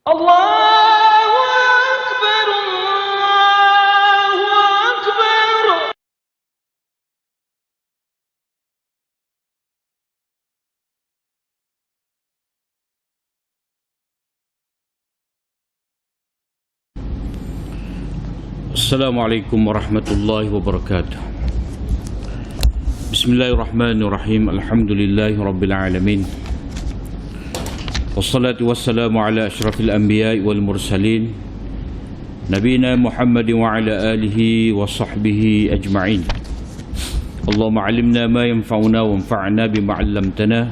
Allahu Akbar, Allahu Akbar. Assalamualaikum warahmatullahi wabarakatuh. Bismillahirrahmanirrahim. Alhamdulillahi rabbil alamin. Wassalatu wassalamu ala asyrafil anbiya'i wal mursalin Nabina Muhammadin wa ala alihi wa sahbihi ajma'in. Allahumma alimna ma yanfa'una wa anfa'na bima 'allamtana.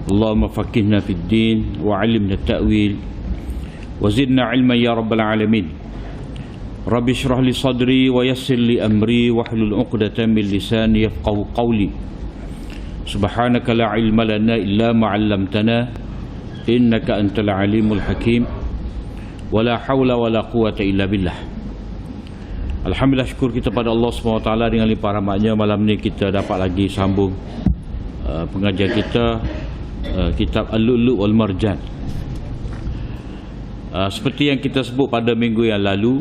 Allahumma faqihna fid din wa 'allimna at-ta'wil wa zidna 'ilman ya rabbal alamin. Rabbi shrah li sadri wa yassir li amri wahlul 'uqdatam min lisani yafqahu qawli. Subhanaka la 'ilma lana illa ma 'allamtana innaka antal alimul hakim. Wala hawla wala quwata illa billah. Alhamdulillah, syukur kita pada Allah SWT dengan limpah rahmatnya. Malam ni kita dapat lagi sambung pengajian kita, kitab Al-Lu'lu' wal Marjan. Seperti yang kita sebut pada minggu yang lalu,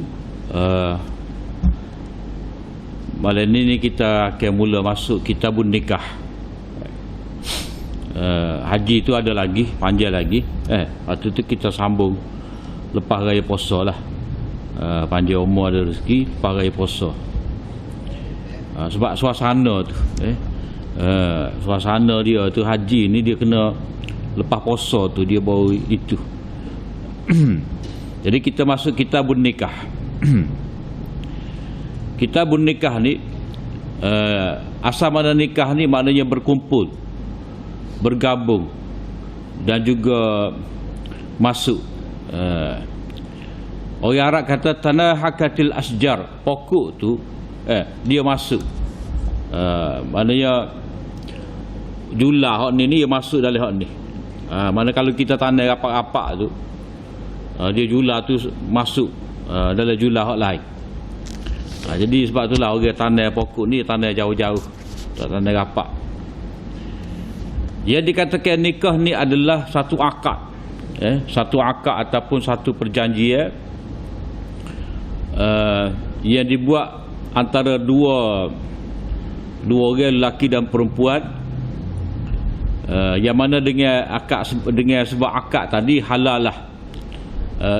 malam ni kita akan mula masuk kitabun nikah. Haji itu ada lagi, panjang lagi. Waktu tu kita sambung lepas raya puasa lah. Panjang umur ada rezeki, lepas raya puasa. Sebab suasana tu, suasana dia tu haji ni dia kena lepas puasa tu dia baru itu. Jadi kita masuk kitabun nikah. Kitabun nikah ni, asal mana nikah ni maknanya berkumpul, bergabung dan juga masuk. Orang Arab kata tanahakatil asjar, pokok tu dia masuk. Maknanya julah hak ni dia masuk dalam hak ni. Mana kalau kita tanah rapak-rapak tu, dia julah tu masuk dalam julah hak lain. Jadi sebab itulah orang tanah pokok ni tanah jauh-jauh, tak tanah rapak. Yang dikatakan nikah ni adalah satu akad, satu akad ataupun satu perjanjian yang dibuat antara dua orang, lelaki dan perempuan, yang mana dengan sebab akad tadi halal lah,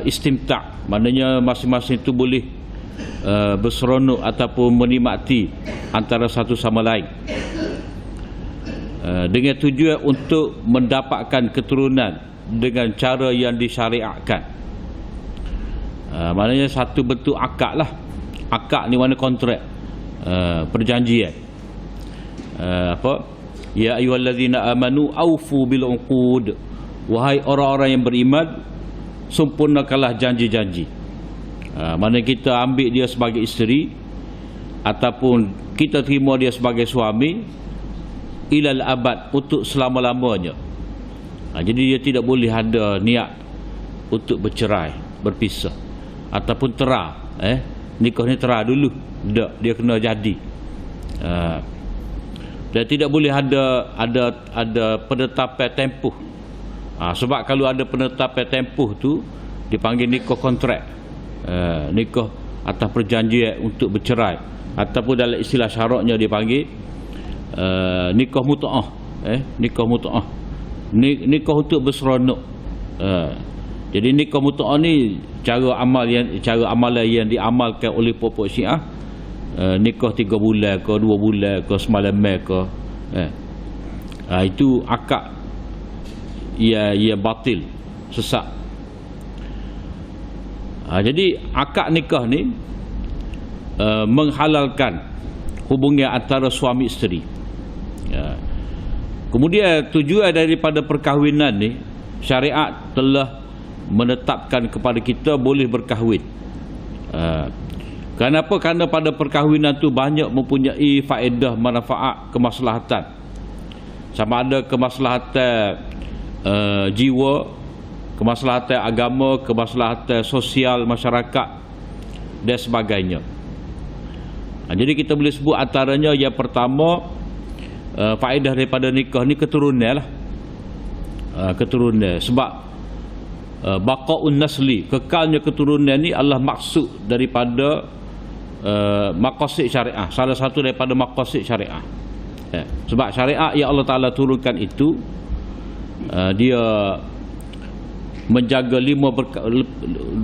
istimta', maknanya masing-masing itu boleh berseronok ataupun menikmati antara satu sama lain, dengan tujuan untuk mendapatkan keturunan dengan cara yang disyariatkan. Maknanya satu bentuk akad lah. Akad ni mana kontrak, perjanjian. Ya ayyuhallazina amanu aufu bil uqud. Wahai orang-orang yang beriman, sempurnakanlah janji-janji. Mana kita ambil dia sebagai isteri ataupun kita terima dia sebagai suami ilal abad, untuk selama-lamanya. Jadi dia tidak boleh ada niat untuk bercerai, berpisah ataupun tera. Nikah ni tera dulu, tak, dia kena jadi. Dan tidak boleh ada penetapan tempoh. Sebab kalau ada penetapan tempoh tu dipanggil nikah kontrak, nikah atas perjanjian untuk bercerai, ataupun dalam istilah syaratnya dipanggil nikah mut'ah. Nikah mut'ah, nikah untuk berseronok. Jadi nikah mut'ah ni cara amalan yang diamalkan oleh puak-puak Syiah. Nikah 3 bulan ke 2 bulan ke semalam ke, itu akad ia batil, sesat. Jadi akad nikah ni menghalalkan hubungan antara suami isteri. Kemudian tujuan daripada perkahwinan ni, syariat telah menetapkan kepada kita boleh berkahwin. Kenapa? Kerana pada perkahwinan tu banyak mempunyai faedah, manfaat, kemaslahatan. Sama ada kemaslahatan jiwa, kemaslahatan agama, kemaslahatan sosial masyarakat dan sebagainya. Jadi kita boleh sebut antaranya, yang pertama, faedah daripada nikah ni keturunan lah. Keturunan. Sebab baqaun nasli, kekalnya keturunan ni adalah maksud daripada maqasid syariah, salah satu daripada maqasid syariah. Sebab syariat yang Allah Ta'ala turunkan itu dia menjaga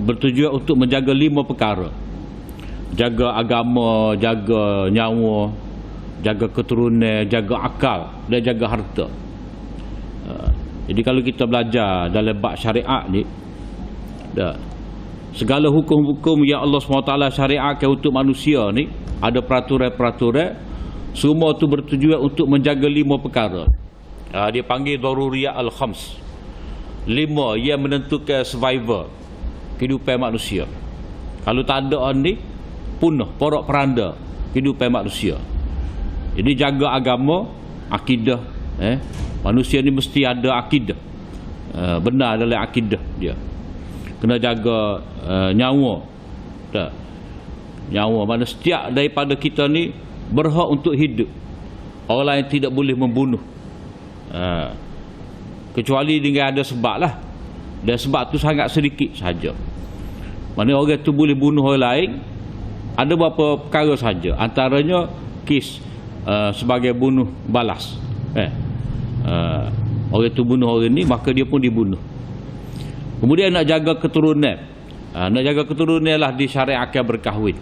bertujuan untuk menjaga 5 perkara. Jaga agama, jaga nyawa, jaga keturunan, jaga akal dan jaga harta. Jadi kalau kita belajar dalam bab syariat ni, segala hukum-hukum yang Allah SWT syariatkan untuk manusia ni, ada peraturan-peraturan, semua tu bertujuan untuk menjaga 5 perkara. Dia panggil daruriyat al-khams, 5 yang menentukan survival kehidupan manusia. Kalau tak ada ni, punah, porak peranda kehidupan manusia. Jadi jaga agama, akidah. Manusia ni mesti ada akidah, benar dalam akidah dia. Kena jaga nyawa. Nyawa, mana setiap daripada kita ni berhak untuk hidup. Orang lain tidak boleh membunuh, kecuali dengan ada sebab lah. Dan sebab tu sangat sedikit saja. Mana orang tu boleh bunuh orang lain, ada beberapa perkara saja. Antaranya kes sebagai bunuh balas. Orang tu bunuh orang ni, maka dia pun dibunuh. Kemudian nak jaga keturunan. Nak jaga keturunan lah disyariatkan berkahwin.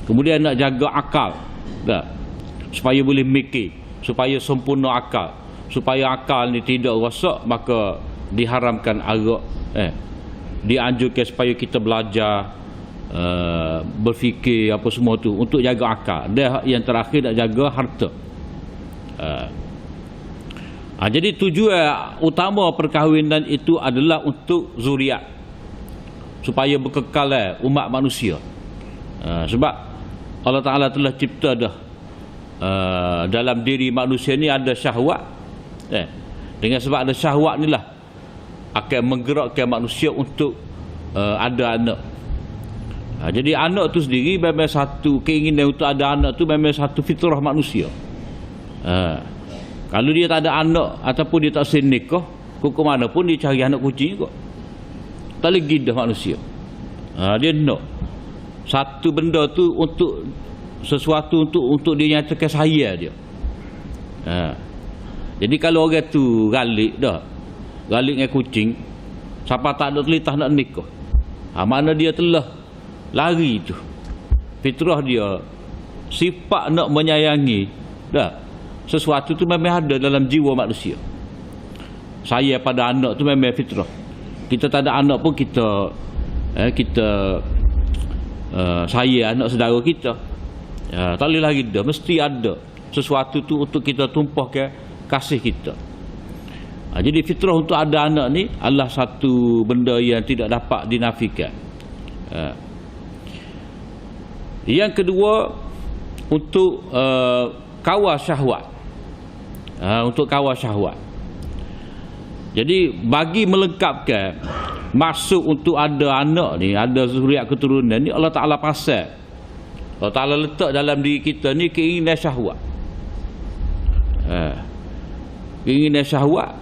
Kemudian nak jaga akal, supaya boleh mikir, supaya sempurna akal, supaya akal ni tidak rosak, maka diharamkan arak. Dianjurkan supaya kita belajar, berfikir apa semua tu untuk jaga akal. Dan yang terakhir nak jaga harta. Jadi tujuan utama perkahwinan itu adalah untuk zuriat, supaya berkekal umat manusia. Sebab Allah Ta'ala telah cipta dah dalam diri manusia ni ada syahwat. Dengan sebab ada syahwat ni lah akan menggerakkan manusia untuk ada anak. Jadi anak tu sendiri memang satu keinginan untuk ada anak tu memang satu fitrah manusia. Kalau dia tak ada anak ataupun dia tak senikah, ke mana pun dia cari anak kucing kot. Tak boleh gidah manusia. Dia nak satu benda tu untuk sesuatu untuk dia nyatakan saya dia. Jadi kalau orang tu galik dengan kucing, siapa tak ada telitah nak nikah, mana dia telah lari tu fitrah dia, sifat nak menyayangi sesuatu tu memang ada dalam jiwa manusia. Saya pada anak tu memang fitrah. Kita tak ada anak pun kita saya anak saudara kita. Tak boleh lagi dah, mesti ada sesuatu tu untuk kita tumpahkan kasih kita. Jadi fitrah untuk ada anak ni adalah satu benda yang tidak dapat dinafikan. Yang kedua, untuk kawal syahwat. Untuk kawal syahwat. Jadi bagi melengkapkan maksud untuk ada anak ni, ada zuriat keturunan ni, Allah Ta'ala pasal, Allah Ta'ala letak dalam diri kita ni keinginan syahwat. Keinginan syahwat,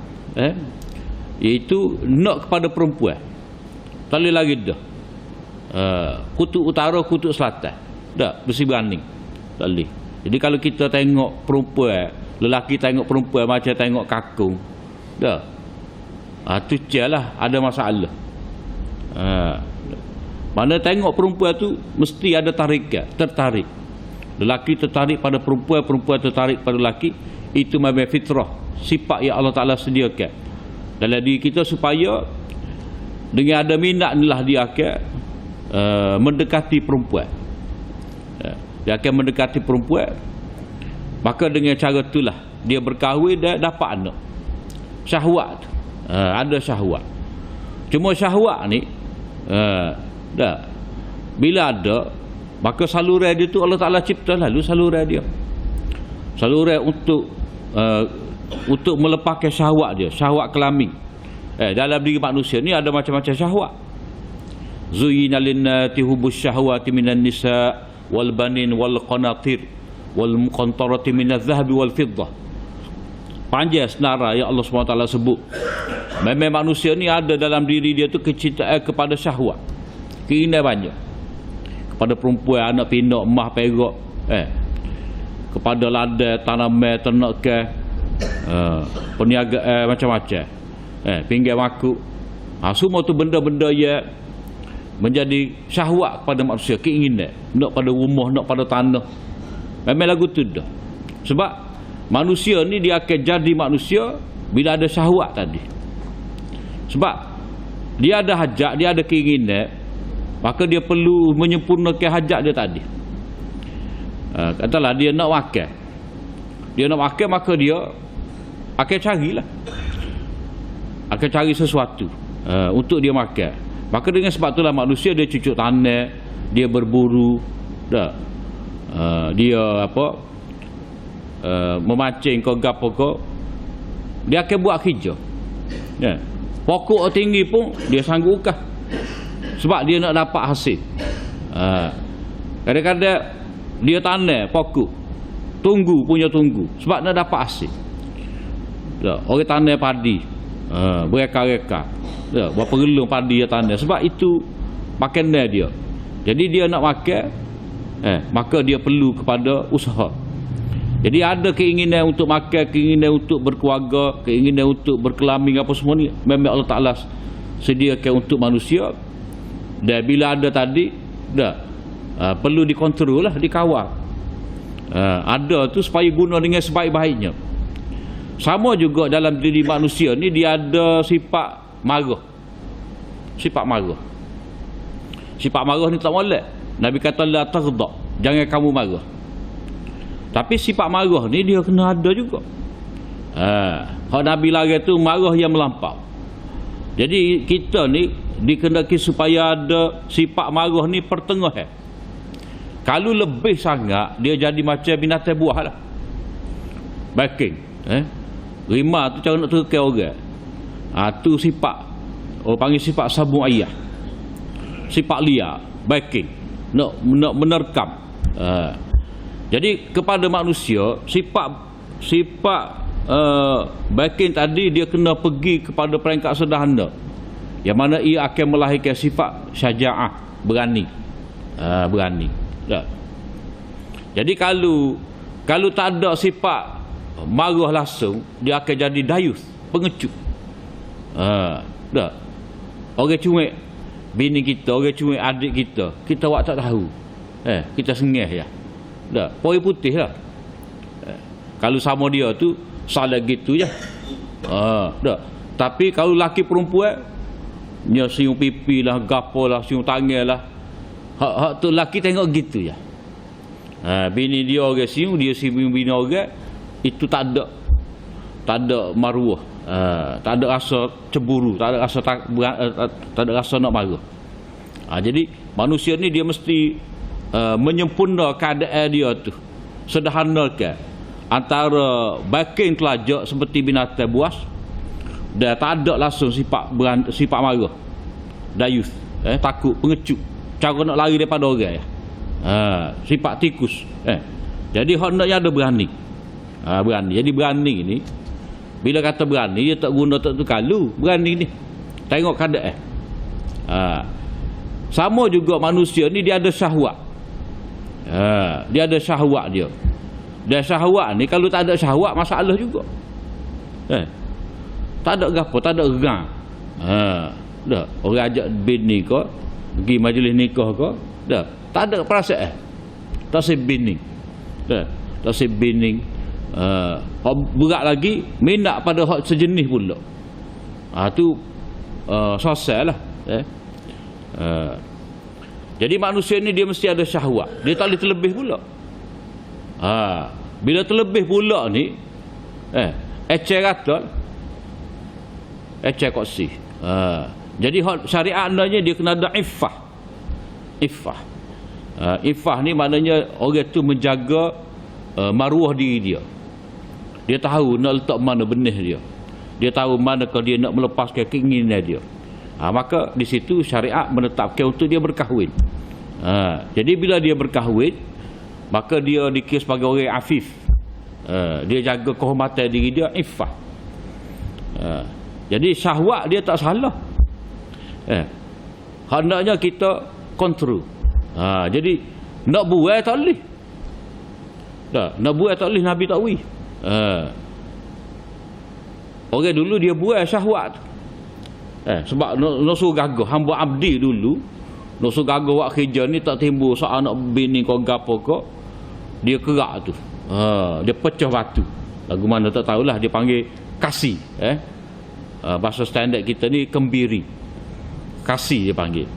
iaitu nak kepada perempuan. Tak boleh lagi dah kutub utara, kutub selatan, dah bersih-beraning, tak boleh. Jadi kalau kita tengok perempuan, lelaki tengok perempuan macam tengok kakung, dah tu jelah ada masalah. Mana tengok perempuan tu mesti ada tertarik. Lelaki tertarik pada perempuan, perempuan tertarik pada lelaki. Itu memang fitrah, sifat yang Allah Ta'ala sediakan dalam diri kita, supaya dengan ada minat inilah dia akan mendekati perempuan. Dia akan mendekati perempuan, maka dengan cara itulah dia berkahwin dan dapat anak. Syahwat tu, ada syahwat. Cuma syahwat ni bila ada, maka saluran dia tu Allah Ta'ala cipta lalu saluran dia, saluran untuk melepaskan syahwat dia, syahwat kelamin. Dalam diri manusia ni ada macam-macam syahwat. Zuyyina lin-nati hubbus syahwati minan nisa wal banin wal qanatir wal muqantarati minadh dhahabi wal fiddah. Panjang senara yang Allah SWT sebut. Memang manusia ni ada dalam diri dia tu kecintaan kepada syahwat. Keinginan banyak. Kepada perempuan, anak pinak, emas, perak, kepada ladang, tanaman, ternakan, perniagaan, macam-macam. Pinggir makuk. Semua tu benda-benda yang menjadi syahwat kepada manusia, keinginan. Nak pada rumah, nak pada tanah. Memang lagu tu dah. Sebab manusia ni dia akan jadi manusia bila ada syahwat tadi. Sebab dia ada hajat, dia ada keinginan, maka dia perlu menyempurnakan hajat dia tadi. Katalah dia nak makan. Dia nak makan, maka dia akan carilah. Akan cari sesuatu untuk dia makan. Maka dengan sebab itulah manusia dia cucuk tanah, dia berburu, dia memancing ke gapo ke, dia akan buat kerja. Pokok tinggi pun dia sanggup ukah. Sebab dia nak dapat hasil. Kadang-kadang dia tanam pokok, tunggu sebab nak dapat hasil. Orang tanam padi, bereka-reka, berapa relung padi dia tanam, sebab itu makanan dia. Jadi dia nak makan, maka dia perlu kepada usaha. Jadi ada keinginan untuk makan, keinginan untuk berkeluarga, keinginan untuk berkelamin, apa semua ni memang Allah Ta'ala sediakan untuk manusia. Dan bila ada tadi, perlu dikontrol lah, dikawal. Ada tu supaya guna dengan sebaik-baiknya. Sama juga dalam diri manusia ni, dia ada sifat marah. Sifat marah. Sifat marah ni tak molek. Nabi kata la taghdab, jangan kamu marah. Tapi sifat marah ni dia kena ada juga. Hak Nabi larang tu marah yang melampau. Jadi kita ni dikehendaki supaya ada sifat marah ni pertengahan. Kalau lebih sangat, dia jadi macam binatang buah lah. Backing. Rimau tu cara nak terkait orang. Tu sifat, orang panggil sifat sabung ayah. Sifat liar, backing. Nak menerkam. Jadi kepada manusia, sifat backing tadi dia kena pergi kepada peringkat sederhana. Yang mana ia akan melahirkan sifat syaja'ah, berani. Berani. Jadi kalau tak ada sifat marah langsung, dia akan jadi dayus, pengecut. Orang cuik bini kita, orang cuik adik kita awak tak tahu. Kita sengih ya. Pori putih lah. Kalau sama dia tu salah gitu je. Tapi kalau laki perempuan, dia siung pipi lah, gapo lah, siung tangan lah. Hak tu laki tengok gitu je. Bini dia orang siung, dia siung bini orang, itu tak ada maruah. Tak ada rasa cemburu, tak ada rasa tak ada rasa nak marah. Jadi manusia ni dia mesti menyempurna keadaan dia tu, sederhanakan antara backing telajak seperti binatang buas, dan tak ada langsung sifat marah, dayus, takut, pengecut, cara nak lari daripada orang ya. Sifat tikus. Jadi hak naknya ada berani. Berani. Jadi berani ni, bila kata berani, dia tak guna tak tu kalu. Berani ni tengok keadaan. Sama juga manusia ni, dia ada syahwat. Dia ada syahwat dia. Dan syahwat ni, kalau tak ada syahwat, masalah juga. Tak ada gapo, tak ada gerang. Orang ajak bini ke, pergi majlis nikah ke, tak ada perasaan. Tak sebini. Tak sebini. Berat lagi, minat pada hak sejenis pula. Tu sosial lah. Jadi manusia ni dia mesti ada syahwat. Dia tak boleh terlebih pula. Bila terlebih pula ni, eceh kata, eceh koksi. Jadi syariat nanya dia kena ada iffah. Iffah ni maknanya orang tu menjaga maruah diri dia. Dia tahu nak letak mana benih dia. Dia tahu mana kalau dia nak melepaskan keinginan dia. Maka di situ syariat menetapkan untuk dia berkahwin. Jadi bila dia berkahwin, maka dia dikira sebagai orang afif. Dia jaga kehormatan diri dia, iffah. Jadi syahwat dia tak salah. Hendaknya kita kontrol. Jadi nak buat tak boleh. Nak buat tak boleh, Nabi tak boleh. Orang dulu dia buat syahwat. Sebab nak suruh gagah hamba abdi dulu, nak suruh gagah buat kerja ni tak timbul soal anak bini kau gapo kau, dia kerak tu. Dia pecah batu. Lagu mana tak tahulah, dia panggil kasih. Bahasa standard kita ni kembiri. Kasih dia panggil.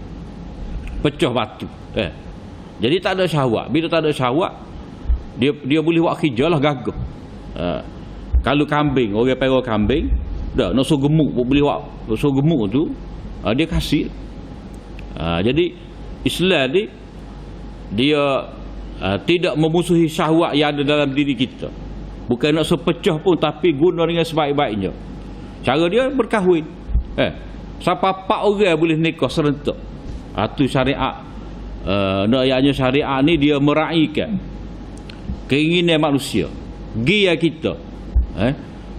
Pecah batu. Jadi tak ada syahwat. Bila tak ada syahwat, dia boleh buat kerja lah gagah. Kalau kambing, orang pera kambing, dah nak suruh gemuk, boleh buat suruh gemuk tu, dia kasih. Jadi Islam ni dia tidak memusuhi syahwat yang ada dalam diri kita. Bukan nak sepecah pun, tapi guna dengan sebaik-baiknya. Cara dia berkahwin. Sampai 4 orang boleh nikah serentak. Tu syariat. Ayatnya syariat ni dia meraihkan keinginan manusia, gaya kita.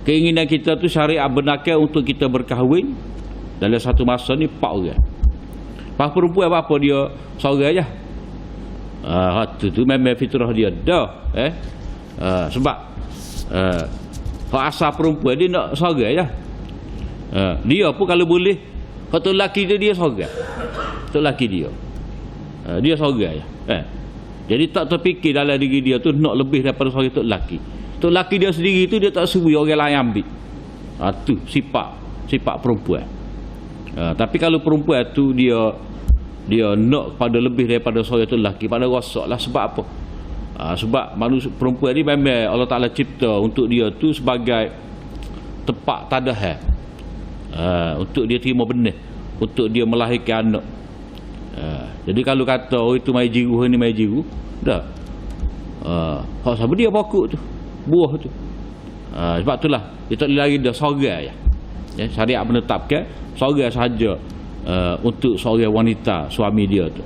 Keinginan kita tu syariat benarkan untuk kita berkahwin dalam satu masa ni 4 orang. Pas perempuan apa dia seorang je. Tu memang fitrah dia dah. Sebab asal perempuan dia nak seorang je. Dia pun kalau boleh, kalau lelaki dia seorang. Untuk lelaki dia seorang je. Jadi tak terfikir dalam diri dia tu nak lebih daripada seorang untuk lelaki. Untuk lelaki dia sendiri tu dia tak suri orang lain ambil. Tu sifat perempuan. Tapi kalau perempuan tu dia nak pada lebih daripada seorang itu lelaki, pada rosak lah. Sebab apa? Sebab manusia perempuan ni memang Allah Ta'ala cipta untuk dia tu sebagai tempat tadahan, untuk dia terima benih, untuk dia melahirkan anak. Jadi kalau kata itu mai jiru, ni mai jiru, dah hak siapa dia pokok tu, buah tu. Sebab itulah dia tak boleh lari dah seorang je. Syariat menetapkan seorang sahaja untuk seorang wanita suami dia tu.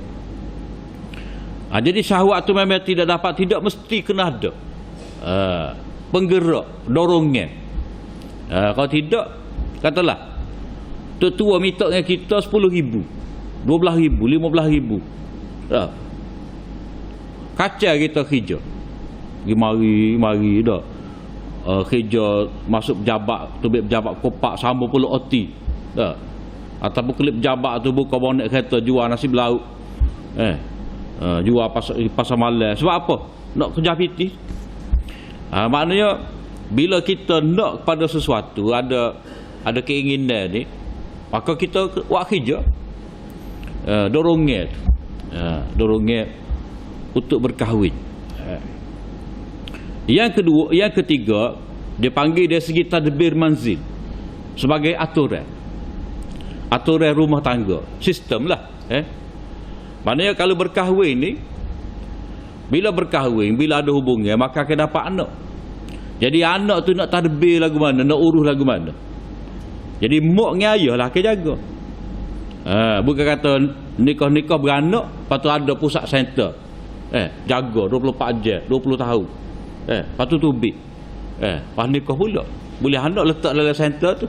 Jadi syahwat tu memang tidak mesti kena ada penggerak, dorongan. Kalau tidak, katalah tua minta dengan kita 10,000, 12,000, 15,000, kacau kita kerja mari dah. Kerja masuk pejabat, tubik pejabat kopak sama pula OT dah. Ataupun kelip pejabat tu buka bonek kereta jual nasi belauk, jual pasar malam. Sebab apa? Nak kerja piti. Maknanya bila kita nak pada sesuatu, ada keinginan ni, maka kita buat kerja. Dorongan untuk berkahwin. Yang ketiga, dia panggil dari segi tadbir manzil, sebagai aturan rumah tangga, sistem lah. Maknanya kalau berkahwin ni, bila ada hubungan, maka akan dapat anak. Jadi anak tu nak tadbir lagu mana, nak urus lagu mana. Jadi mak dengan ayah lah akan jaga. Bukan kata nikah beranak, lepas tu ada pusat center, jaga 24 jam, 20 tahun. Lepas tu tubik. Lepas nikah pula, boleh anak letak dalam center tu,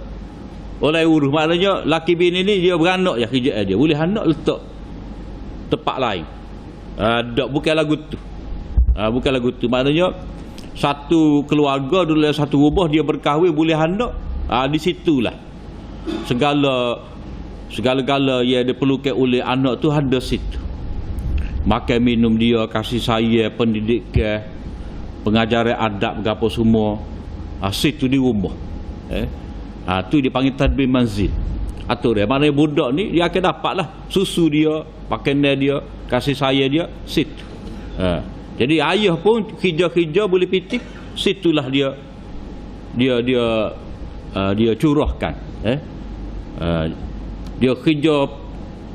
oleh urus. Maknanya laki bini ni dia beranak je kerja dia, boleh anak letak tempat lain. Bukan lagu tu. Maknanya satu keluarga dulu, satu rumah dia berkahwin, boleh anak. Di situlah segala-gala yang diperlukan oleh anak tu ada situ. Makan minum dia, kasih sayang, pendidikan, pengajaran adab gapo semua, situ di rumah. Tu dipanggil tadbir manzil. Atur dia. Maknanya budak ni dia akan dapat lah susu dia, makanan dia, kasih sayang dia, situ. Jadi ayah pun kerja-kerja boleh pitik, situlah dia curahkan. Dia kerja,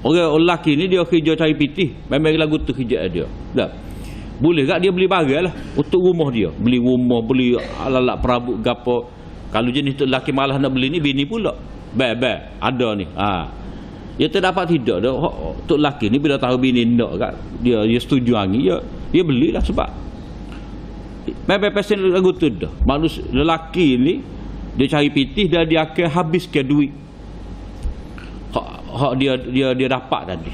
orang lelaki ni dia kerja cari pitih, memang lagu tu kerja dia. Dah. Boleh tak dia beli barang lah untuk rumah dia, beli alat perabot gapo. Kalau jenis tu lelaki malah nak beli ni, bini pula ada ni. Dia terdapat tidak dah. Untuk lelaki ni bila tahu bini nak kat dia setuju angin, dia belilah. Sebab memang pesen lagu tu dah. Manusia lelaki ni Dia cari pitih dan dia akan habiskan duit hak dia dapat tadi.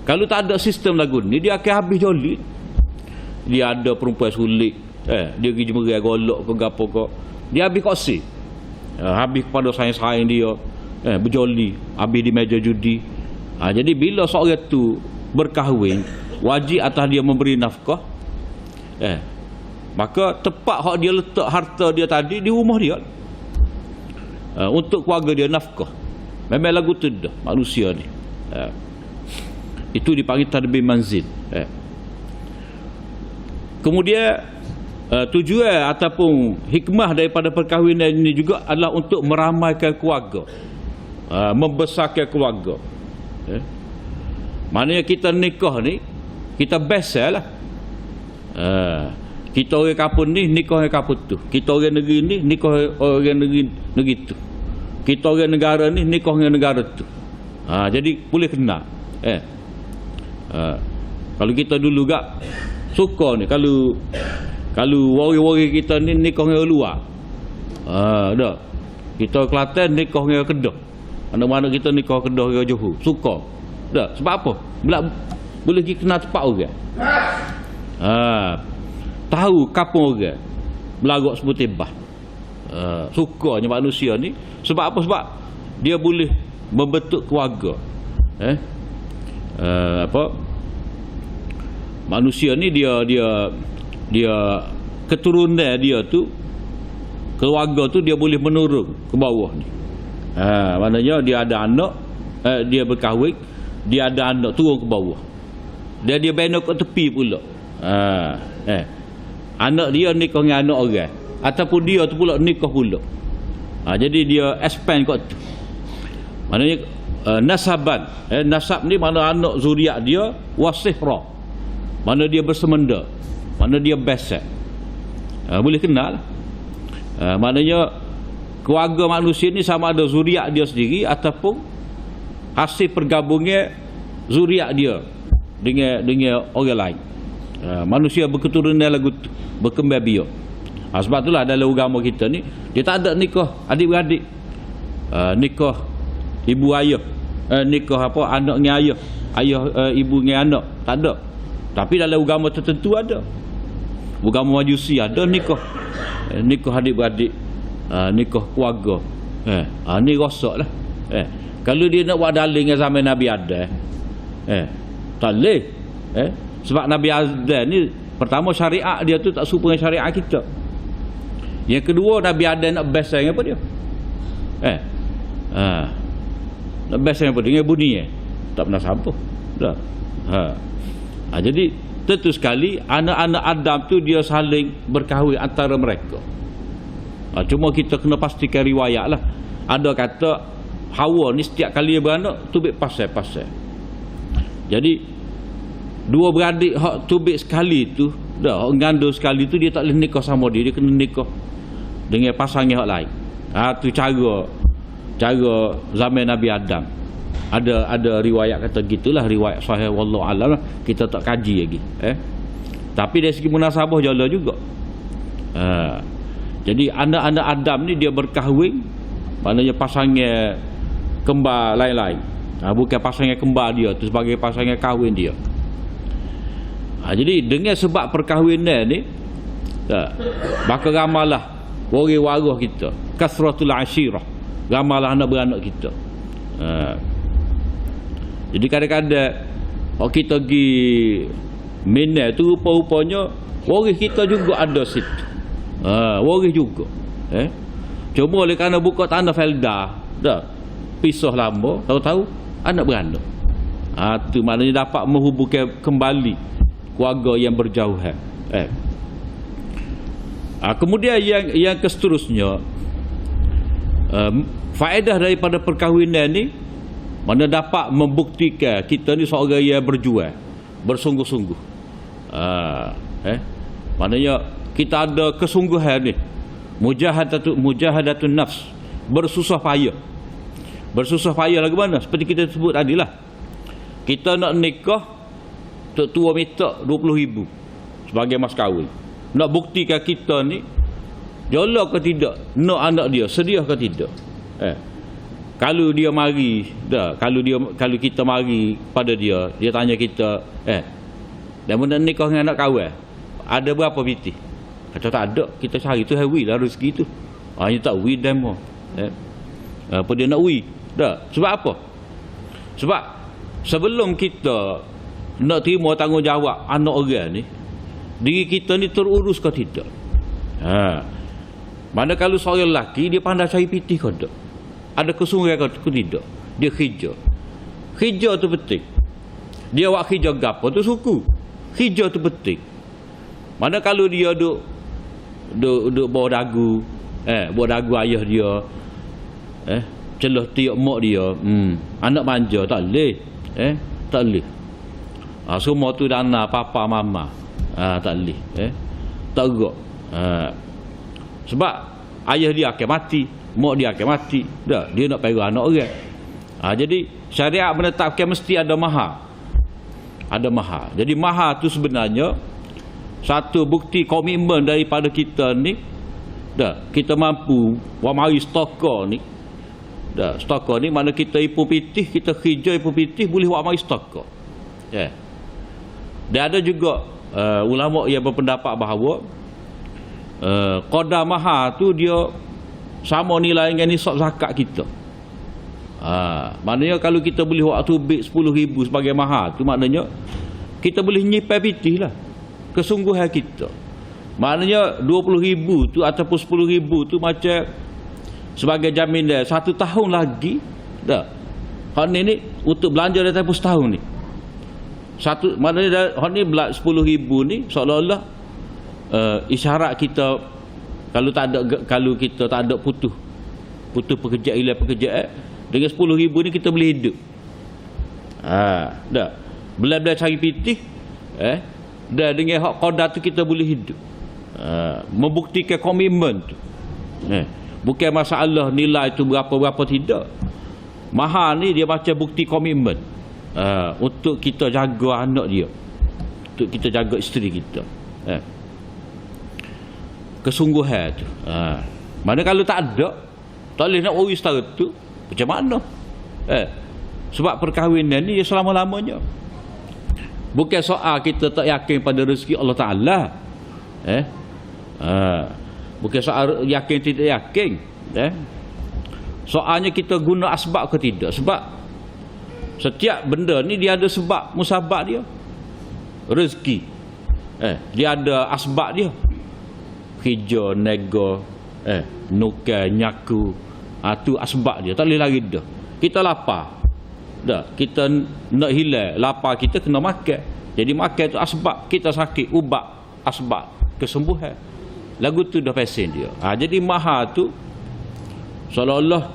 Kalau tak ada sistem lagu ni, dia akan habis joli. Dia ada perempuan sulit, dia pergi jemerai golok ke gapo ke, dia habis kosi. Habis kepada sayang-sayang dia, berjoli, habis di meja judi. Jadi bila seorang tu berkahwin, wajib atas dia memberi nafkah. Maka tepat hak dia letak harta dia tadi di rumah dia, untuk keluarga dia nafkah. Memang lagu tu dah manusia ni. Itu dipanggil tadbir manzil. Kemudian tujuan ataupun hikmah daripada perkahwinan ini juga adalah untuk meramaikan keluarga, membesarkan keluarga. Maknanya kita nikah ni, kita besar lah. Kita orang kampung ni nikah orang kampung tu, kita orang negeri ni nikah orang negeri tu, kita orang negara ni nikah orang negara tu. Jadi boleh kenal. Kalau kita dulu gak suka ni, kalau wari-wari kita ni nikah orang luar, dah kita Kelantan nikah orang Kedah, mana-mana kita nikah Kedah orang Johor, suka dah. Sebab apa? Boleh pergi kenal tempat orang, tahu kampung orang, belagak sebut tebah. Sukanya manusia ni. Sebab apa? Sebab dia boleh membentuk keluarga. Manusia ni dia keturunan dia tu, keluarga tu dia boleh menurun ke bawah ni. Maknanya dia ada anak, dia berkahwin, dia ada anak turun ke bawah. Dia bina kat tepi pula. Anak dia nikah dengan anak orang, ataupun dia tu pula nikah pula. Jadi dia expand kat tu. Maknanya nasaban, nasab ni mana anak zuriat dia wasihra, mana dia bersemenda, mana dia besar. Boleh kenal. Maknanya keluarga manusia ni sama ada zuriat dia sendiri ataupun hasil pergabungan zuriat dia dengan orang lain. Manusia berketurunan lagu tu, berkembang biak. Sebab itulah dalam agama kita ni, dia tak ada nikah adik-beradik, nikah ibu ayah, nikah anak dengan ayah, ibu dengan anak, tak ada. Tapi dalam agama tertentu ada. Agama Majusi ada nikah adik-beradik, nikah keluarga. Ni rosak lah. Kalau dia nak buat dalil dengan zaman Nabi Adam, tak boleh. Sebab Nabi Adam ni, pertama syariat dia tu tak serupa dengan syariat kita. Yang kedua, Nabi Adam nak best dengan apa dia? Nak best dengan apa dia? Dengan bunyi tak pernah sampai dah. Jadi tentu sekali anak-anak Adam tu dia saling berkahwin antara mereka. Cuma kita kena pastikan riwayat lah. Ada kata Hawa ni setiap kali dia beranak tubik pasal. Jadi dua beradik hak tubik sekali tu, dah hak ganda sekali tu, dia tak boleh nikah sama dia kena nikah dengan pasangan hak lain. Tu cara zaman Nabi Adam. Ada riwayat kata gitulah, riwayat sahih wallahu alam lah. Kita tak kaji lagi. Tapi dari segi munasabah jala juga. Jadi anak-anak Adam ni dia berkahwin, maknanya pasangan kembar lain-lain. Bukan pasangan kembar dia tu sebagai pasangan kahwin dia. Jadi dengan sebab perkahwinan ni, maka ramalah waris-waris kita, kasratul ashirah, ramalah anak beranak kita. Jadi kadang-kadang kita pergi Mina tu rupa-rupanya waris kita juga ada situ. Waris juga. Cuma oleh kerana buka tanah Felda, dah pisah lama, tahu-tahu anak beranak. Tu maknanya dapat menghubungkan kembali keluarga yang berjauhan. Kemudian yang seterusnya, faedah daripada perkahwinan ni, mana dapat membuktikan kita ni seorang yang berjuang, bersungguh-sungguh. Maknanya kita ada kesungguhan ni, mujahadatun nafs, bersusah payah. Bersusah payah lagu mana? Seperti kita sebut tadi lah, kita nak nikah, tok tua minta 20,000 sebagai mas kahwin. Nak buktikan kita ni Jolok ke tidak nak anak dia, sedia ke tidak. Kalau dia mari dah, kalau kita mari pada dia tanya kita, dan benda nikah dengan anak kawan ada berapa biti? Kata tak ada, kita cari tu hawi lah rezeki tu. Hanya tak wi demo. Apa dia nak wi? Dah. Sebab apa? Sebab sebelum kita nak terima tanggungjawab anak orang ni, diri kita ni terurus ke tidak? Mana kalau seorang lelaki dia pandai cari pitih ke tak? Ada kesungguhan ke tidak? Dia kerja. Kerja tu penting. Dia buat kerja gapo tu suku. Kerja tu penting. Mana kalau dia duk bawa dagu, bawa dagu ayah dia, celah tiap mak dia, anak manja tak boleh. Tak boleh. Semua tu dana papa mama. Tak boleh. Tak gerak. Sebab ayah dia akan mati, mak dia akan mati. Dah, dia nak pergi anak orang. Jadi syariat menetapkan mesti ada mahar. Ada mahar. Jadi mahar tu sebenarnya satu bukti komitmen daripada kita ni. Dah, kita mampu mari stokor ni. Dah, stokor ni mana kita ipu pitih, kita kerja ipu pitih boleh mari stokor. Dan ada juga ulama yang berpendapat bahawa qadar mahar tu dia sama nilai dengan nisab zakat kita. Maknanya kalau kita boleh waktu bit 10,000 sebagai mahar tu, maknanya kita boleh nyimpan pitih lah kesungguhan kita. Maknanya 20,000 tu ataupun 10,000 tu macam sebagai jaminan 1 tahun lagi dah. Hak ni untuk belanja dalam tempoh setahun ni. Maknanya hak ni 10,000 ni seolah-olah isyarat kita kalau kita tak ada putus pekerjaan hilang pekerjaan, dengan 10,000 ni kita boleh hidup. Dah. Bila-bila cari pitih, dah dengan hak qadar tu kita boleh hidup. Membuktikan komitmen tu. Bukan masalah nilai tu berapa-berapa tidak. Mahar ni dia macam bukti komitmen untuk kita jaga anak dia, untuk kita jaga isteri kita. Kesungguhan tu. Mana kalau tak ada, tak boleh nak urus setara tu, macam mana? Sebab perkahwinan ni dia selama-lamanya. Bukan soal kita tak yakin pada rezeki Allah Ta'ala. Bukan soal yakin tidak yakin. Soalnya kita guna asbab ke tidak. Sebab setiap benda ni dia ada sebab musabab dia. Rezeki, dia ada asbab dia. Kerja, nego, nukai, nyaku, tu asbab dia. Tak boleh lari dah. Kita lapar dah, kita nak hilang lapar kita kena makan. Jadi makan tu asbab. Kita sakit, ubat asbab kesembuhan. Lagu tu dah pesen dia. Jadi mahar tu seolah-olah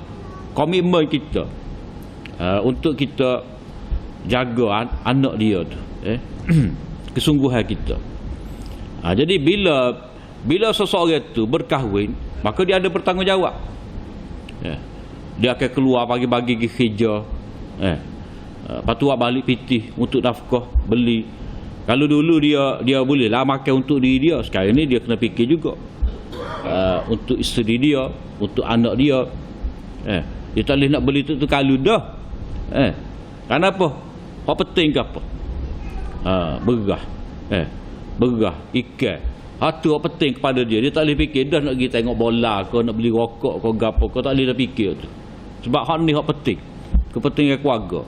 komitmen kita untuk kita jaga anak dia tu, kesungguhan kita. Jadi bila seseorang tu berkahwin, maka dia ada bertanggungjawab. Dia akan keluar pagi-pagi pergi kerja, lepas tu balik pitih untuk nafkah, beli. Kalau dulu dia boleh lah makan untuk diri dia, sekarang ni dia kena fikir juga untuk isteri dia, untuk anak dia. Dia tak boleh nak beli tu kalau dah. Kenapa? Apa penting ke apa? Bergah. Bergah, ikan. Tu apa penting kepada dia. Dia tak boleh fikir dah nak pergi tengok bola ke, nak beli rokok ke gapo ke, tak boleh dah fikir tu. Sebab hak ni hak penting. Kepentingan keluarga.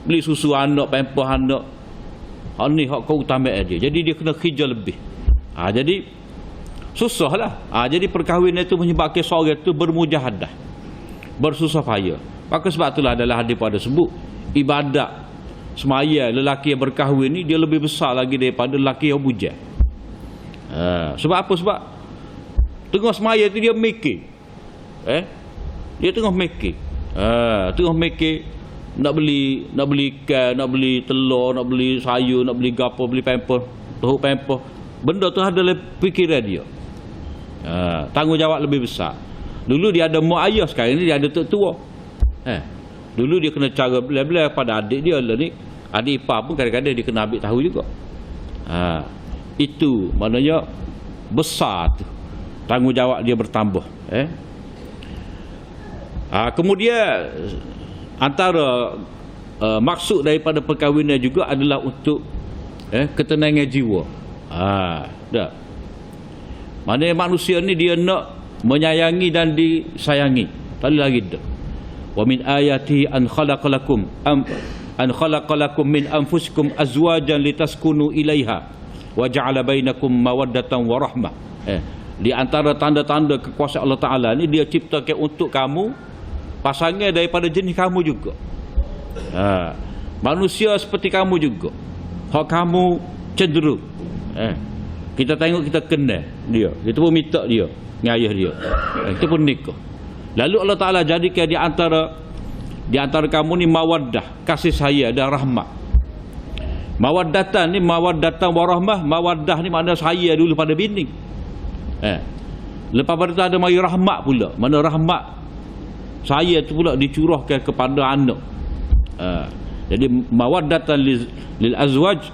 Beli susu anak, pampers anak. Hak ni hak keutamaan dia. Jadi dia kena kerja lebih. Jadi susahlah. Jadi perkahwinan itu menyebabkan seorang itu bermujahadah, bersusah payah. Maka sebab itulah adalah hadis pada sebut ibadat semaya lelaki yang berkahwin ni dia lebih besar lagi daripada lelaki yang bujang. Sebab apa? Sebab tengah semaya tu dia mikir. Dia tengah mikir. Tengah mikir nak beli ikan, nak beli telur, nak beli sayur, nak beli gapo, beli pampers, tahu pampers. Benda tu ada dalam fikiran dia. Tanggungjawab lebih besar. Dulu dia ada mak ayah, sekarang ni dia ada tok tua. Dulu dia kena cara belah-belah pada adik dia lah ni. Adik ipar pun kadang-kadang dia kena ambil tahu juga. Itu maknanya besar tu tanggungjawab dia bertambah. Kemudian antara maksud daripada perkahwinan juga adalah untuk ketenangan jiwa. Dah. Maknanya manusia ni dia nak menyayangi dan disayangi. Tak lagi dah. Wa min ayati an khalaqalakum min anfusikum azwajan litaskunu ilaiha wa ja'ala bainakum mawaddatan wa rahmah. Di antara tanda-tanda kekuasaan Allah Taala ni, dia ciptakan untuk kamu pasangan daripada jenis kamu juga. Manusia seperti kamu juga. Hak kamu cenderung. Kita tengok, kita kenal dia. Kita pun minta dia dengan ayah dia. Kita pun nikah. Lalu Allah Ta'ala jadikan di antara kamu ni mawaddah, kasih sayang dan rahmat. Mawaddatan ni, mawaddatan warahmah. Mawaddah ni makna sayang dulu pada bini. Lepas pada tu ada mari rahmat pula. Mana rahmat saya tu pula dicurahkan kepada anak. Jadi mawaddatan lil azwaj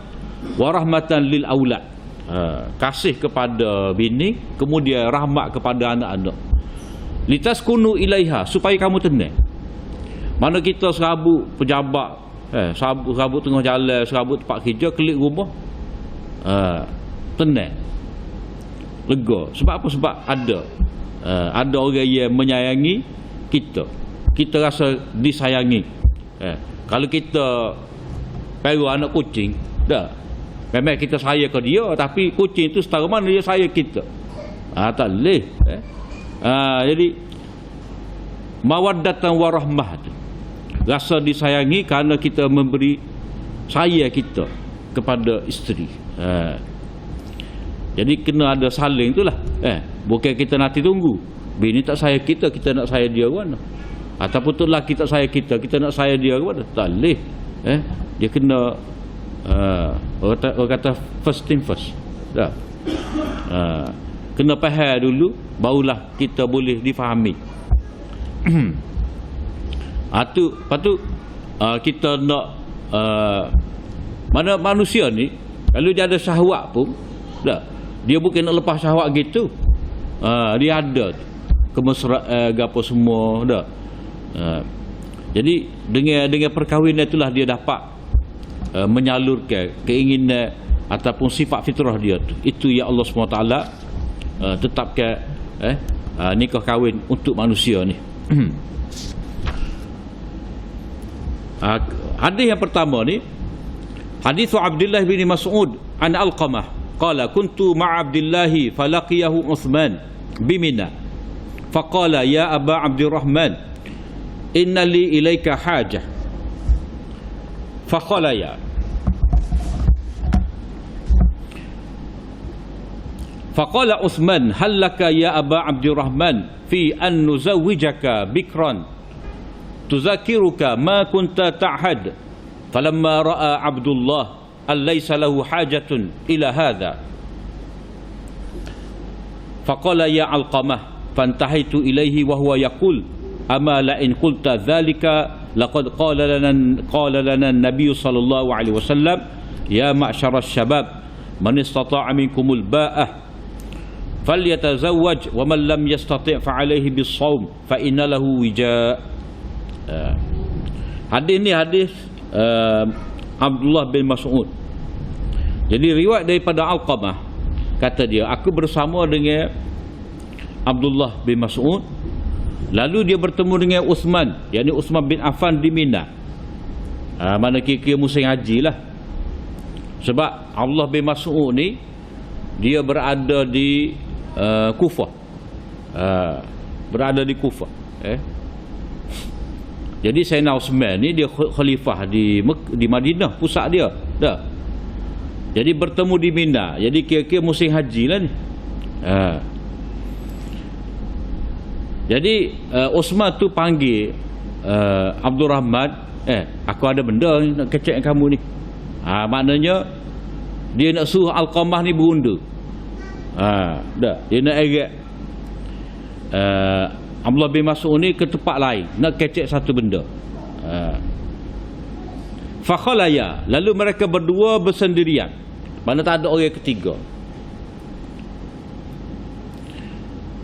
wa rahmatan lil aulad. Kasih kepada bini, kemudian rahmat kepada anak-anak. Litaskunu ilaiha, supaya kamu tenang. Mana kita serabut pejabat, serabut tengah jalan, serabut tempat kerja, kelik rumah, tenang, lega. Sebab apa? Sebab ada orang yang menyayangi kita. Kita rasa disayangi. Kalau kita peru anak kucing, dah, memang kita sayang ke dia, tapi kucing itu setara mana dia sayang kita. Tak boleh. Jadi mawaddatan warahmah tu, rasa disayangi kerana kita memberi sayang kita kepada isteri. Jadi kena ada saling itulah. Bukan kita nanti tunggu bini tak sayang kita, kita nak sayang dia ke mana? Ataupun tu lelaki tak sayang kita, kita nak sayang dia ke mana? Tak boleh. Dia kena orang kata first thing first. Dah. Kena faham dulu, barulah kita boleh difahami. Lepas tu kita nak mana manusia ni, kalau dia ada syahwat pun, dah, dia bukan nak lepas syahwat gitu. Dia ada kemesraan apa semua, dah. Jadi dengan perkahwinan itulah dia dapat menyalurkan keinginan ataupun sifat fitrah dia tu. Itu yang Allah SWT tetapkan nikah kahwin untuk manusia ni. Hadis yang pertama ni, hadis Abdullah bin Mas'ud an Alqamah qala kuntu ma'a Abdullah falaqiyahu Uthman bimina faqala ya Aba Abdurrahman inna li ilaika hajah faqala ya faqala Uthman hal laka ya Aba Abdurrahman fi an nuzawwijaka bikran tuzakiruka ma kunta ta'had falamma ra'a Abdullah alaysa lahu hajatun ila hadha faqala ya Alqamah fantahaitu ilaihi wa huwa yaqul ama la in qulta dhalika laqad qala lana an-nabiy sallallahu alaihi wasallam ya ma'syara asy-syabab man istata'a minkumul ba'ah falyatazawwaj wa man lam yastati' fa alaihi bis-shaum fa inna lahu wija'. Hadis ni hadis Abdullah bin Mas'ud. Jadi riwayat daripada Alqamah, kata dia, aku bersama dengan Abdullah bin Mas'ud, lalu dia bertemu dengan Uthman, yakni Uthman bin Affan di Mina. Mana kira-kira musim haji lah. Sebab Abdullah bin Mas'ud ni dia berada di Kufah. Berada di Kufah. Jadi Sayyidina Uthman ni dia khalifah di Madinah, pusat dia. Dah. Jadi bertemu di Mina. Jadi kira-kira musim haji lah ni. Jadi Uthman tu panggil Abdul Rahman, aku ada benda nak kecek kamu ni. Maknanya dia nak suruh Alqamah ni berundur. Dah. Dia nak erat Abdullah bin Mas'ud ni ke tempat lain, nak kecek satu benda. Fakhalaya, lalu mereka berdua bersendirian, mana tak ada orang ketiga.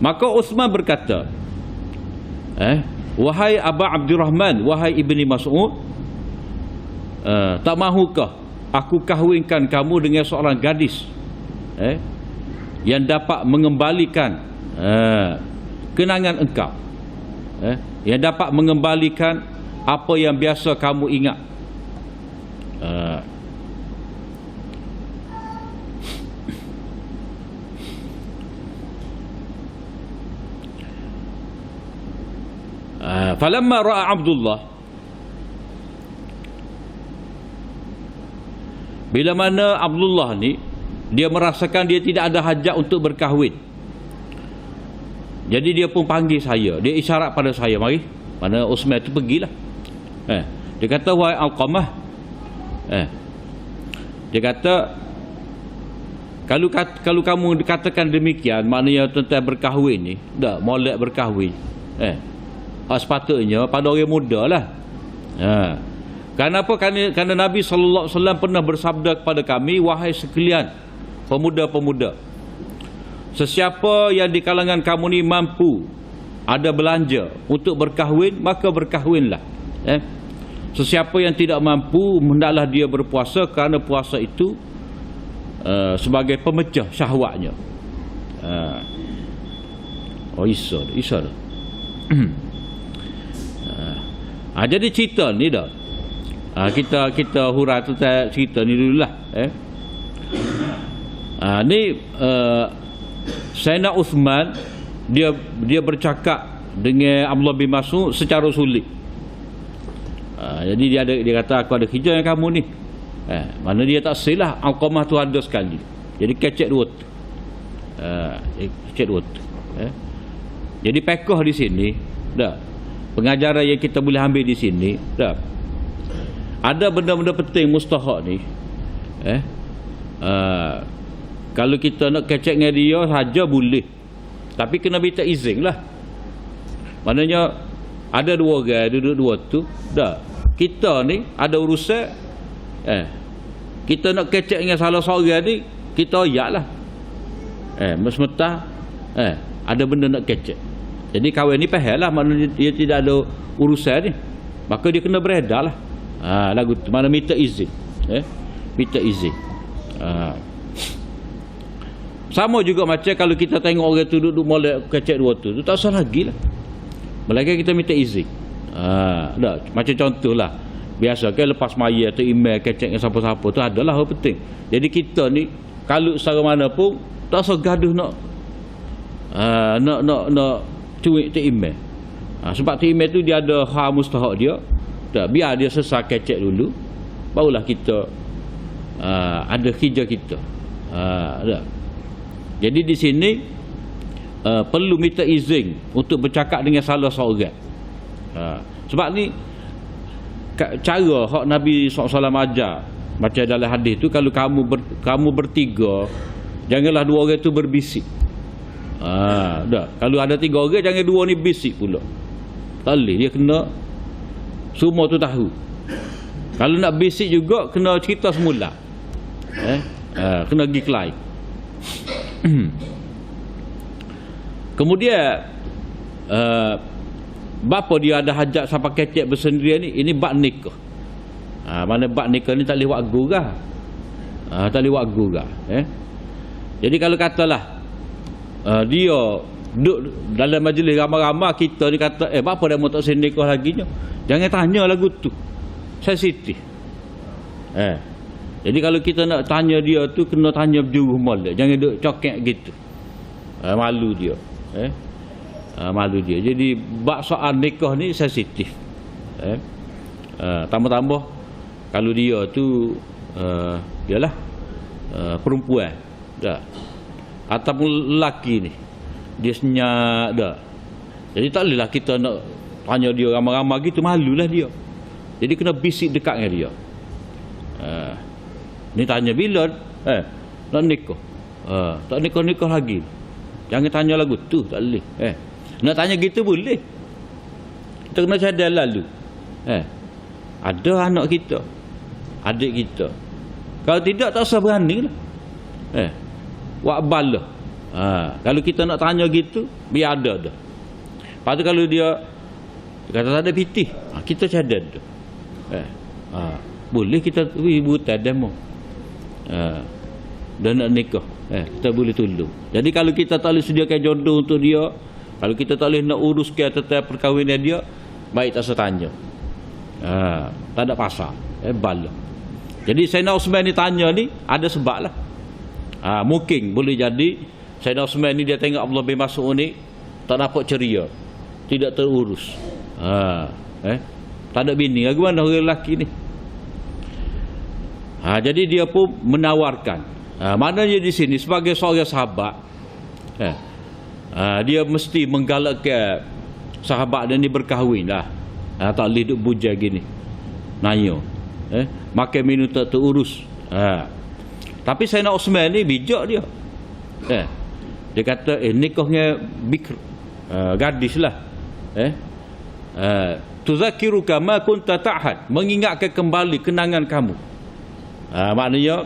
Maka Uthman berkata, wahai Aba Abdurrahman, wahai Ibni Mas'ud, tak mahukah aku kahwinkan kamu dengan seorang gadis yang dapat mengembalikan kenangan engkau, yang dapat mengembalikan apa yang biasa kamu ingat. Falamma ra'a Abdullah, bila mana Abdullah ni dia merasakan dia tidak ada hajat untuk berkahwin, jadi dia pun panggil saya, dia isyarat pada saya, mari. Mana Uthman tu pergilah. Dia kata, wahai Alqamah, dia kata, kalau kamu dikatakan demikian, maknanya tentang berkahwin ni, dah molek berkahwin, sepatutnya pada orang muda lah. Kenapa? Kerana Nabi SAW pernah bersabda kepada kami, wahai sekalian pemuda-pemuda, sesiapa yang di kalangan kamu ni mampu ada belanja untuk berkahwin, maka berkahwinlah. Sesiapa yang tidak mampu, hendaklah dia berpuasa, kerana puasa itu sebagai pemecah syahwatnya. Isa dah. Jadi cerita ni dah, kita hurai tentang cerita ni dululah. Ni Sayyidina Uthman dia bercakap dengan Abdullah bin Mas'ud secara sulit. Jadi dia kata, aku ada kerja dengan kamu ni. Mana dia tak silah, Alqamah tu ada sekali. Jadi kecek dua tu. Kecek dua tu. Jadi pekoh di sini dah, pengajaran yang kita boleh ambil di sini dah, ada benda-benda penting mustahak ni. Kalau kita nak kecek dengan dia saja boleh, tapi kena minta izin lah. Maknanya ada dua orang duduk dua tu dah, kita ni ada urusan, kita nak kecek dengan salah seorang ni, kita ayak lah. Mesmetah ada benda nak kecek. Jadi kawan ni faham lah, maknanya dia tidak ada urusan ni, maka dia kena beredar lah. Lagu tu mana minta izin, minta izin. Sama juga macam kalau kita tengok orang tu duduk molek kecek dua tu tak usah lagi lah, melainkan kita minta izin. Dah, macam contoh lah, biasa kan lepas maya atau email kecek dengan siapa-siapa tu adalah hal penting. Jadi kita ni kalau secara mana pun tak usah gaduh nak cuik tu email. Sebab tu email tu dia ada hal mustahak dia. Dah, biar dia selesai kecek dulu, barulah kita ada kerja kita. Dah. Jadi di sini perlu minta izin untuk bercakap dengan salah seorang. Sebab ni cara hak Nabi SAW ajar, macam dalam hadis tu, kalau kamu bertiga, janganlah dua orang tu berbisik. Dah. Kalau ada tiga orang, jangan dua ni bisik pula. Tak boleh, dia kena semua tu tahu. Kalau nak bisik juga kena cerita semula. Kena pergi kelai. Kemudian bapa dia ada hajat sampai kecek bersendirian ni, ini bab nikah. Mana bab nikah ni tak boleh buat gurah. Tak boleh buat gurah. Jadi kalau katalah dia duduk dalam majlis ramai-ramai, kita ni kata apa dah mau tak sen nikah lagi nya, jangan tanya lagu tu, sensitif. Jadi kalau kita nak tanya dia tu, kena tanya berjuruh molek, jangan duduk cokek gitu. Malu dia. Malu dia. Jadi bab soal nikah ni sensitif. Tambah-tambah kalau dia tu ialah perempuan dah, ataupun lelaki ni dia senyap dah. Jadi tak bolehlah kita nak tanya dia ramai-ramai gitu, malulah dia. Jadi kena bisik dekat dengan dia. Ni tanya bila nak nikah. Tak nikah lagi, jangan tanya lagu tu, tak boleh. Nak tanya gitu boleh, kita kena cadar lalu. Ada anak kita, adik kita, kalau tidak tak usah berani lah. Wak bala Kalau kita nak tanya gitu, biar ada dah. Lepas tu kalau dia kata tak ada pitih, kita cadad dah. Boleh kita ibu tadam dan nak nikah, kita boleh tolong. Jadi kalau kita tak boleh sediakan jodoh untuk dia, kalau kita tak boleh nak uruskan tentang perkahwinan dia, baik tak setanya. Tak ada pasal, bala. Jadi Sayyidina Osman ni tanya ni ada sebab lah. Mungkin boleh jadi Sayyidina Osman ni dia tengok Abdullah bin Mas'ud ni tak dapat ceria, tidak terurus. Tak ada bini, bagaimana orang lelaki ni? Jadi dia pun menawarkan. Maknanya di sini sebagai seorang sahabat, dia mesti menggalakkan sahabat dia ni berkahwin lah. Tak boleh duduk bujang gini, nanya, makan minum tak terurus. Tapi Sayyidina Osman ni bijak dia. Dia kata nikahnya bikr, gadis lah. Tuzakiruka ma kunta ta'had, mengingatkan kembali kenangan kamu. Maknanya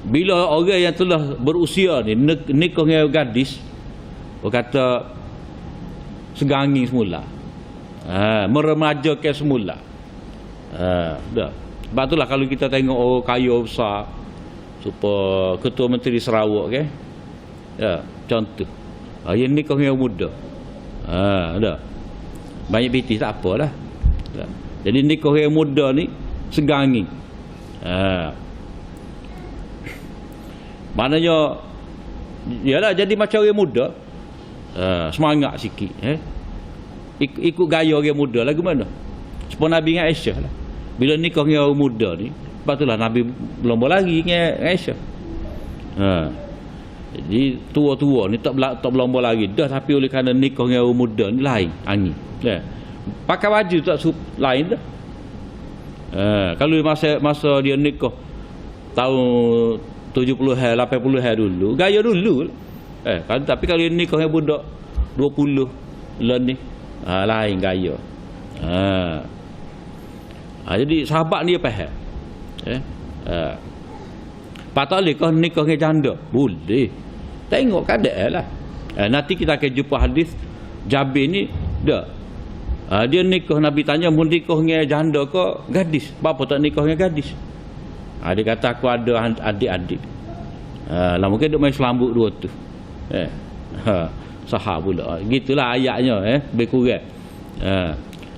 bila orang yang telah berusia ni nikah dengan gadis, berkata segangi semula, meremajakan semula. Dah. Sebab itulah kalau kita tengok orang kaya besar, supaya Ketua Menteri Sarawak kan, contoh, yang nikah dengan muda, dah. Banyak pitih tak apalah. Jadi nikah yang muda ni segangi. Maknanya yalah jadi macam orang muda, semangat sikit, ikut gaya orang muda lah gimana. Seperti Nabi dengan Aisyah lah, bila nikah dengan orang muda ni, sebab itulah Nabi berlomba lagi dengan Aisyah. Jadi tua-tua ni tak berlomba lagi dah, tapi oleh kerana nikah dengan orang muda ni lain angin. Pakai baju tak lain dah. Kalau masa dia nikah tahun 70-an 80-an dulu, gaya dulu lah. Tapi kalau dia nikah dengan budak 20 lah ni, lain gaya. Jadi sahabat ni dia faham. Patut boleh kau nikah dengan janda? Boleh. Tengok keadaan lah. Nanti kita akan jumpa hadis Jabir ni dah. Dia nikah, Nabi tanya mau nikah dengan janda ke gadis? Bapa tak nikah dengan gadis? Dia kata aku ada adik-adik. Lah mungkin duk main selambut dua tu. Sahah pula. Gitulah ayatnya, lebih kurang.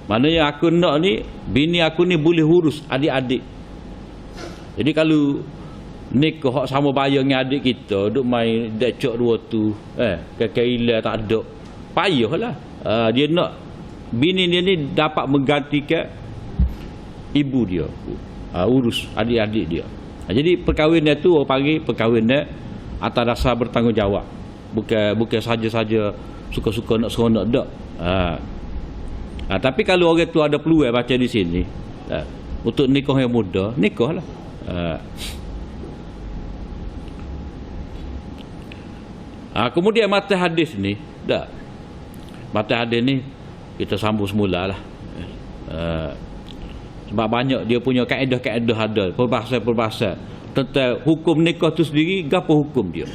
Maknanya aku nak ni, bini aku ni boleh urus adik-adik. Jadi kalau nikah sama bayar dengan adik kita, duk main decok dua tu, kakak tak ada, payahlah. Dia nak bini dia ni dapat menggantikan ibu dia, urus adik-adik dia. Jadi perkahwinan tu orang panggil perkahwinan atas dasar bertanggungjawab. Bukan saja-saja suka-suka nak seronok dak. Tapi kalau orang tu ada peluang baca di sini, untuk nikah yang muda, nikahlah. Kemudian mata hadis ni, mata hadis ni kita sambung semula lah. Sebab banyak dia punya kaedah-kaedah ada, perbahasan-perbahasan tentang hukum nikah tu sendiri, gapo hukum dia.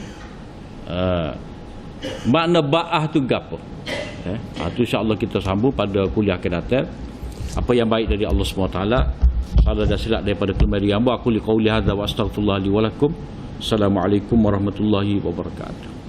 Makna ba'ah tu gapo. Tu insya-Allah kita sambung pada kuliah akan datang. Apa yang baik dari Allah SWT, salah dan silap daripada kelemahan hamba, aku li qauli hadza wa astaghfirullah li wa lakum. Assalamualaikum warahmatullahi wabarakatuh.